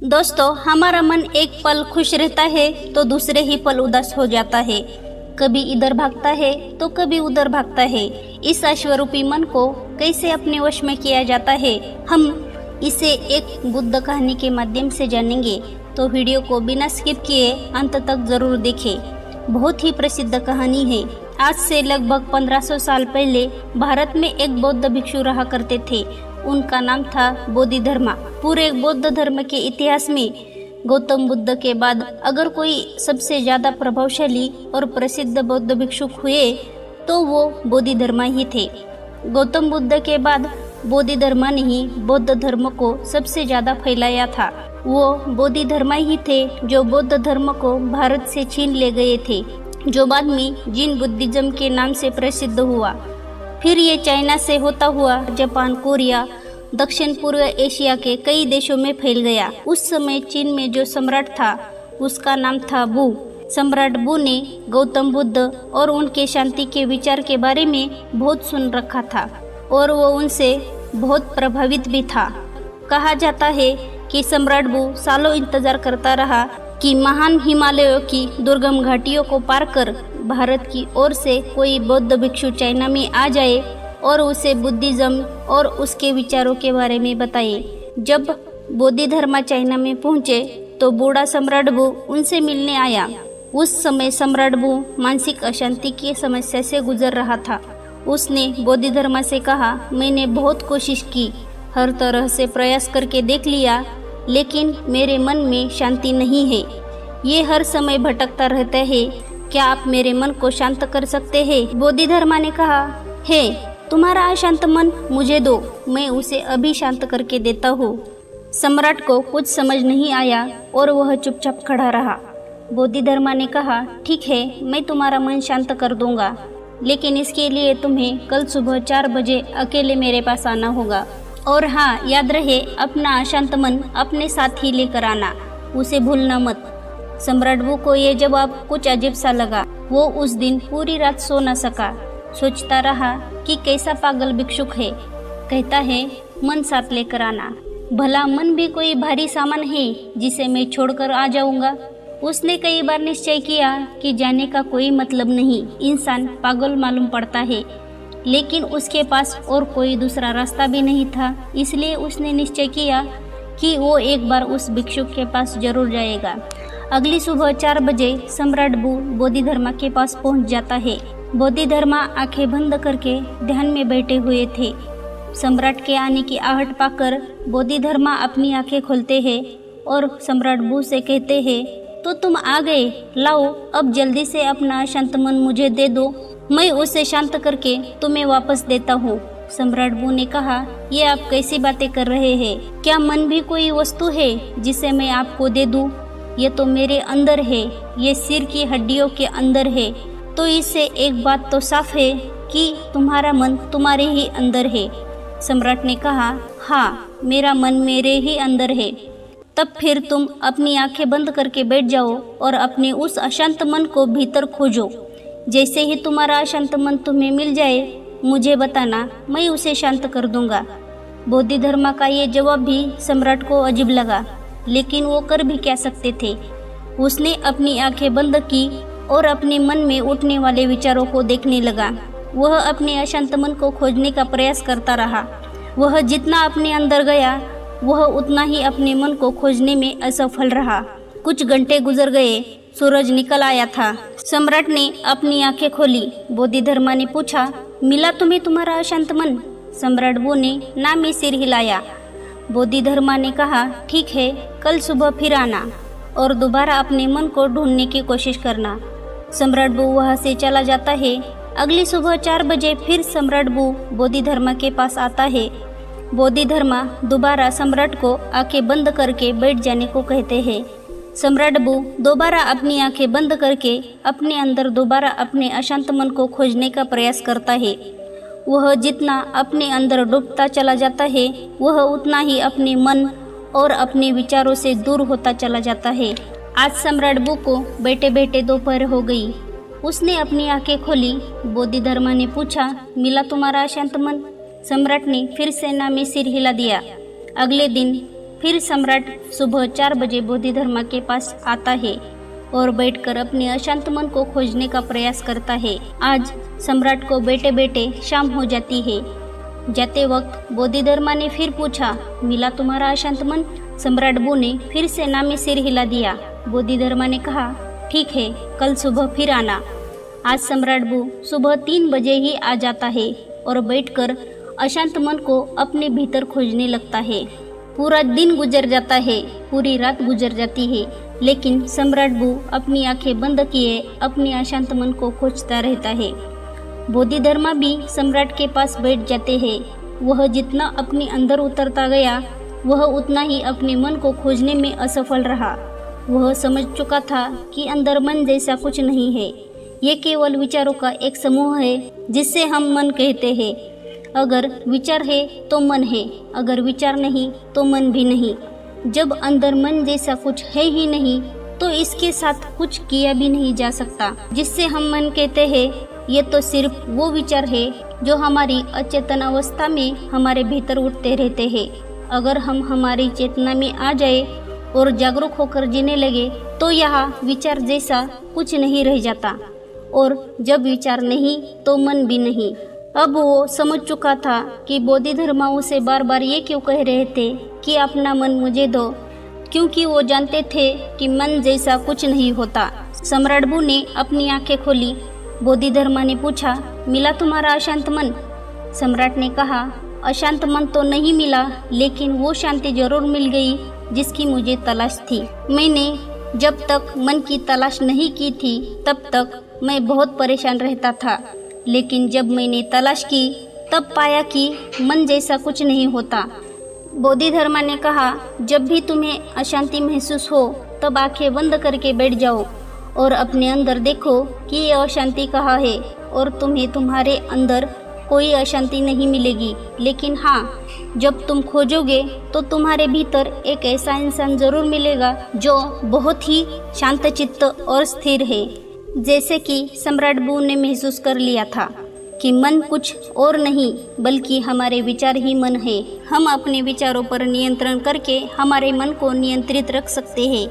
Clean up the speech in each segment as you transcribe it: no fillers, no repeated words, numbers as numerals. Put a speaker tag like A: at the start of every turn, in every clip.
A: दोस्तों, हमारा मन एक पल खुश रहता है तो दूसरे ही पल उदास हो जाता है। कभी इधर भागता है तो कभी उधर भागता है। इस अश्वरूपी मन को कैसे अपने वश में किया जाता है, हम इसे एक बुद्ध कहानी के माध्यम से जानेंगे। तो वीडियो को बिना स्किप किए अंत तक जरूर देखें। बहुत ही प्रसिद्ध कहानी है। आज से लगभग 1500 साल पहले भारत में एक बौद्ध भिक्षु रहा करते थे। उनका नाम था बोधिधर्मा। पूरे बौद्ध धर्म के इतिहास में गौतम बुद्ध के बाद अगर कोई सबसे ज़्यादा प्रभावशाली और प्रसिद्ध बौद्ध भिक्षुक हुए तो वो बोधिधर्मा ही थे। गौतम बुद्ध के बाद बोधिधर्मा ने ही बौद्ध धर्म को सबसे ज़्यादा फैलाया था। वो बोधिधर्मा ही थे जो बौद्ध धर्म को भारत से छीन ले गए थे, जो बाद में जिन बुद्धिज्म के नाम से प्रसिद्ध हुआ। फिर ये चाइना से होता हुआ जापान, कोरिया, दक्षिण पूर्व एशिया के कई देशों में फैल गया। उस समय चीन में जो सम्राट था उसका नाम था वू। सम्राट वू ने गौतम बुद्ध और उनके शांति के विचार के बारे में बहुत सुन रखा था और वो उनसे बहुत प्रभावित भी था। कहा जाता है कि सम्राट वू सालों इंतजार करता रहा कि महान हिमालयों की दुर्गम घाटियों को पार कर भारत की ओर से कोई बौद्ध भिक्षु चाइना में आ जाए और उसे बुद्धिज्म और उसके विचारों के बारे में बताए। जब बोधिधर्मा चाइना में पहुंचे तो बूढ़ा सम्राट वू उनसे मिलने आया। उस समय सम्राट वू मानसिक अशांति की समस्या से गुजर रहा था। उसने बोधिधर्मा से कहा, मैंने बहुत कोशिश की, हर तरह से प्रयास करके देख लिया, लेकिन मेरे मन में शांति नहीं है। ये हर समय भटकता रहता है। क्या आप मेरे मन को शांत कर सकते हैं? बोधिधर्मा ने कहा, हे, तुम्हारा अशांत मन मुझे दो, मैं उसे अभी शांत करके देता हूँ। सम्राट को कुछ समझ नहीं आया और वह चुपचाप खड़ा रहा। बोधिधर्मा ने कहा, ठीक है, मैं तुम्हारा मन शांत कर दूंगा, लेकिन इसके लिए तुम्हें कल सुबह 4 बजे अकेले मेरे पास आना होगा। और हाँ, याद रहे, अपना अशांत मन अपने साथ ही लेकर आना, उसे भूलना मत। सम्राट वू को ये जवाब कुछ अजीब सा लगा। वो उस दिन पूरी रात सो न सका। सोचता रहा कि कैसा पागल भिक्षुक है, कहता है मन साथ लेकर आना। भला मन भी कोई भारी सामान है जिसे मैं छोड़कर आ जाऊंगा। उसने कई बार निश्चय किया कि जाने का कोई मतलब नहीं, इंसान पागल मालूम पड़ता है, लेकिन उसके पास और कोई दूसरा रास्ता भी नहीं था। इसलिए उसने निश्चय किया कि वो एक बार उस भिक्षुक के पास जरूर जाएगा। अगली सुबह 4 बजे सम्राट वू बोधिधर्मा के पास पहुंच जाता है। बोधिधर्मा आंखें बंद करके ध्यान में बैठे हुए थे। सम्राट के आने की आहट पाकर बोधिधर्मा अपनी आंखें खोलते हैं और सम्राट वू से कहते हैं, तो तुम आ गए, लाओ अब जल्दी से अपना शांत मन मुझे दे दो, मैं उसे शांत करके तुम्हें वापस देता हूँ। सम्राट वू ने कहा, ये आप कैसी बातें कर रहे हैं? क्या मन भी कोई वस्तु है जिसे मैं आपको दे दूँ? ये तो मेरे अंदर है, ये सिर की हड्डियों के अंदर है। तो इससे एक बात तो साफ है कि तुम्हारा मन तुम्हारे ही अंदर है। सम्राट ने कहा, हाँ, मेरा मन मेरे ही अंदर है। तब फिर तुम अपनी आंखें बंद करके बैठ जाओ और अपने उस अशांत मन को भीतर खोजो। जैसे ही तुम्हारा अशांत मन तुम्हें मिल जाए, मुझे बताना, मैं उसे शांत कर दूंगा। बोधिधर्मा का ये जवाब भी सम्राट को अजीब लगा, लेकिन वो कर भी क्या सकते थे। उसने अपनी आंखें बंद की और अपने मन में उठने वाले विचारों को देखने लगा। वह अपने अशांत मन को खोजने का प्रयास करता रहा। वह जितना अपने अंदर गया, वह उतना ही अपने मन को खोजने में असफल रहा। कुछ घंटे गुजर गए, सूरज निकल आया था। सम्राट ने अपनी आंखें खोली। बोधिधर्मा ने पूछा, मिला तुम्हें तुम्हारा अशांत मन? सम्राट वू ने ना में सिर हिलाया। बोधिधर्मा ने कहा, ठीक है, कल सुबह फिर आना और दोबारा अपने मन को ढूंढने की कोशिश करना। सम्राट वू वहाँ से चला जाता है। अगली सुबह 4 बजे फिर सम्राट वू बोधिधर्मा के पास आता है। बोधिधर्मा दोबारा सम्राट को आंखें बंद करके बैठ जाने को कहते हैं। सम्राट वू दोबारा अपनी आंखें बंद करके अपने अंदर दोबारा अपने अशांत मन को खोजने का प्रयास करता है। वह जितना अपने अंदर डूबता चला जाता है, वह उतना ही अपने मन और अपने विचारों से दूर होता चला जाता है। आज सम्राट वू को बैठे बैठे दोपहर हो गई। उसने अपनी आंखें खोली। बोधिधर्मा ने पूछा, मिला तुम्हारा अशांत मन? सम्राट ने फिर से ना में सिर हिला दिया। अगले दिन फिर सम्राट सुबह 4 बजे बोधिधर्मा के पास आता है और बैठकर अपने अशांत मन को खोजने का प्रयास करता है। आज सम्राट को बैठे बैठे शाम हो जाती है। जाते वक्त बोधिधर्मा ने फिर पूछा, मिला तुम्हारा अशांत मन? सम्राट बू ने फिर से नामे सिर हिला दिया। बोधिधर्मा ने कहा, ठीक है, कल सुबह फिर आना। आज सम्राट बू सुबह 3 बजे ही आ जाता है और बैठकर अशांत मन को अपने भीतर खोजने लगता है। पूरा दिन गुजर जाता है, पूरी रात गुजर जाती है, लेकिन सम्राट बू अपनी आंखें बंद किए अपने अशांत मन को खोजता रहता है। बोधिधर्मा भी सम्राट के पास बैठ जाते हैं। वह जितना अपने अंदर उतरता गया, वह उतना ही अपने मन को खोजने में असफल रहा। वह समझ चुका था कि अंदर मन जैसा कुछ नहीं है। ये केवल विचारों का एक समूह है जिससे हम मन कहते हैं। अगर विचार है तो मन है, अगर विचार नहीं तो मन भी नहीं। जब अंदर मन जैसा कुछ है ही नहीं तो इसके साथ कुछ किया भी नहीं जा सकता। जिससे हम मन कहते हैं, ये तो सिर्फ वो विचार है जो हमारी अचेतन अवस्था में हमारे भीतर उठते रहते हैं। अगर हम हमारी चेतना में आ जाए और जागरूक होकर जीने लगे तो यहाँ विचार जैसा कुछ नहीं रह जाता, और जब विचार नहीं तो मन भी नहीं। अब वो समझ चुका था कि बोधिधर्मा उसे बार बार ये क्यों कह रहे थे कि अपना मन मुझे दो, क्योंकि वो जानते थे कि मन जैसा कुछ नहीं होता। सम्राट बू ने अपनी आंखें खोली। बोधिधर्मा ने पूछा, मिला तुम्हारा अशांत मन? सम्राट ने कहा, अशांत मन तो नहीं मिला, लेकिन वो शांति जरूर मिल गई जिसकी मुझे तलाश थी। मैंने जब तक मन की तलाश नहीं की थी तब तक मैं बहुत परेशान रहता था, लेकिन जब मैंने तलाश की तब पाया कि मन जैसा कुछ नहीं होता। बोधिधर्मा ने कहा, जब भी तुम्हें अशांति महसूस हो तब आंखें बंद करके बैठ जाओ और अपने अंदर देखो कि ये अशांति कहाँ है, और तुम्हें तुम्हारे अंदर कोई अशांति नहीं मिलेगी। लेकिन हाँ, जब तुम खोजोगे तो तुम्हारे भीतर एक ऐसा इंसान जरूर मिलेगा जो बहुत ही शांतचित्त और स्थिर है। जैसे कि सम्राट बू ने महसूस कर लिया था कि मन कुछ और नहीं बल्कि हमारे विचार ही मन है। हम अपने विचारों पर नियंत्रण करके हमारे मन को नियंत्रित रख सकते हैं।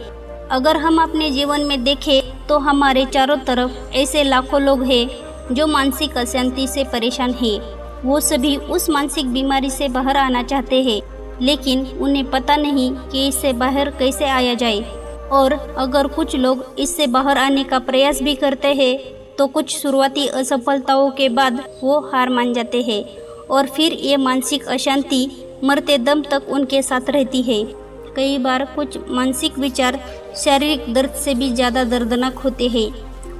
A: अगर हम अपने जीवन में देखें तो हमारे चारों तरफ ऐसे लाखों लोग हैं जो मानसिक अशांति से परेशान हैं। वो सभी उस मानसिक बीमारी से बाहर आना चाहते हैं, लेकिन उन्हें पता नहीं कि इससे बाहर कैसे आया जाए। और अगर कुछ लोग इससे बाहर आने का प्रयास भी करते हैं तो कुछ शुरुआती असफलताओं के बाद वो हार मान जाते हैं, और फिर ये मानसिक अशांति मरते दम तक उनके साथ रहती है। कई बार कुछ मानसिक विचार शारीरिक दर्द से भी ज़्यादा दर्दनाक होते हैं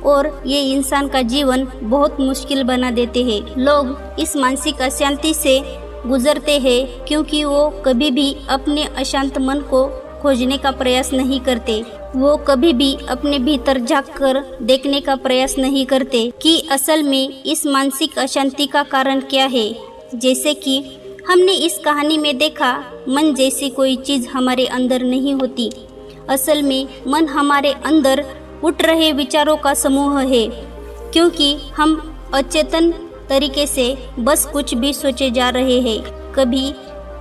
A: और ये इंसान का जीवन बहुत मुश्किल बना देते हैं। लोग इस मानसिक अशांति से गुजरते हैं क्योंकि वो कभी भी अपने अशांत मन को खोजने का प्रयास नहीं करते। वो कभी भी अपने भीतर झांककर देखने का प्रयास नहीं करते कि असल में इस मानसिक अशांति का कारण क्या है। जैसे कि हमने इस कहानी में देखा, मन जैसी कोई चीज़ हमारे अंदर नहीं होती। असल में मन हमारे अंदर उठ रहे विचारों का समूह है, क्योंकि हम अचेतन तरीके से बस कुछ भी सोचे जा रहे हैं। कभी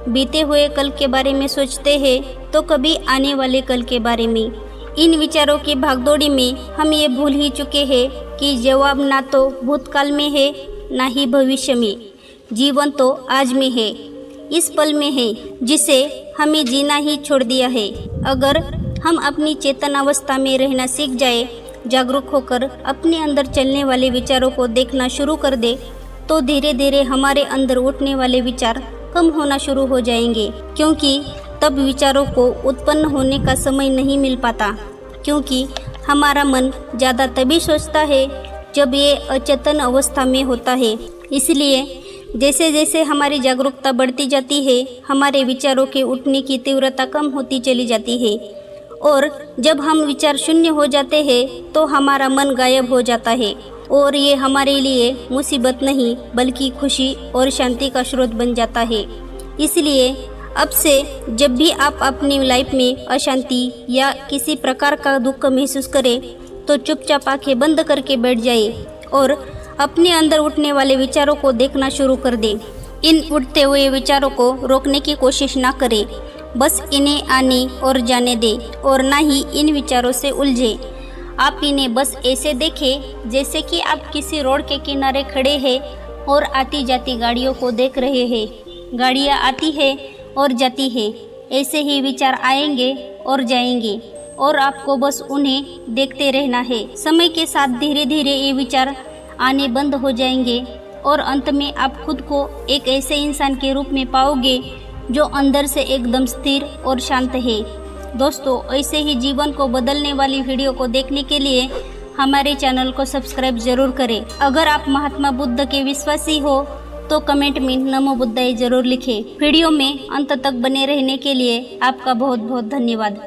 A: बीते हुए कल के बारे में सोचते हैं तो कभी आने वाले कल के बारे में। इन विचारों की भागदौड़ी में हम ये भूल ही चुके हैं कि जवाब ना तो भूतकाल में है ना ही भविष्य में। जीवन तो आज में है, इस पल में है, जिसे हमें जीना ही छोड़ दिया है। अगर हम अपनी चेतन अवस्था में रहना सीख जाए, जागरूक होकर अपने अंदर चलने वाले विचारों को देखना शुरू कर दे, तो धीरे धीरे हमारे अंदर उठने वाले विचार कम होना शुरू हो जाएंगे। क्योंकि तब विचारों को उत्पन्न होने का समय नहीं मिल पाता, क्योंकि हमारा मन ज़्यादा तभी सोचता है जब ये अचेतन अवस्था में होता है। इसलिए जैसे जैसे हमारी जागरूकता बढ़ती जाती है, हमारे विचारों के उठने की तीव्रता कम होती चली जाती है, और जब हम विचार शून्य हो जाते हैं तो हमारा मन गायब हो जाता है, और ये हमारे लिए मुसीबत नहीं बल्कि खुशी और शांति का स्रोत बन जाता है। इसलिए अब से जब भी आप अपनी लाइफ में अशांति या किसी प्रकार का दुख महसूस करें तो चुपचाप आंखें बंद करके बैठ जाइए और अपने अंदर उठने वाले विचारों को देखना शुरू कर दें। इन उठते हुए विचारों को रोकने की कोशिश ना करें, बस इन्हें आने और जाने दे और ना ही इन विचारों से उलझे। आप इन्हें बस ऐसे देखें जैसे कि आप किसी रोड के किनारे खड़े हैं और आती जाती गाड़ियों को देख रहे हैं। गाड़ियाँ आती है और जाती है, ऐसे ही विचार आएंगे और जाएंगे और आपको बस उन्हें देखते रहना है। समय के साथ धीरे धीरे ये विचार आने बंद हो जाएंगे और अंत में आप खुद को एक ऐसे इंसान के रूप में पाओगे जो अंदर से एकदम स्थिर और शांत है। दोस्तों, ऐसे ही जीवन को बदलने वाली वीडियो को देखने के लिए हमारे चैनल को सब्सक्राइब जरूर करें। अगर आप महात्मा बुद्ध के विश्वासी हो तो कमेंट में नमो बुद्धाय जरूर लिखें। वीडियो में अंत तक बने रहने के लिए आपका बहुत बहुत धन्यवाद।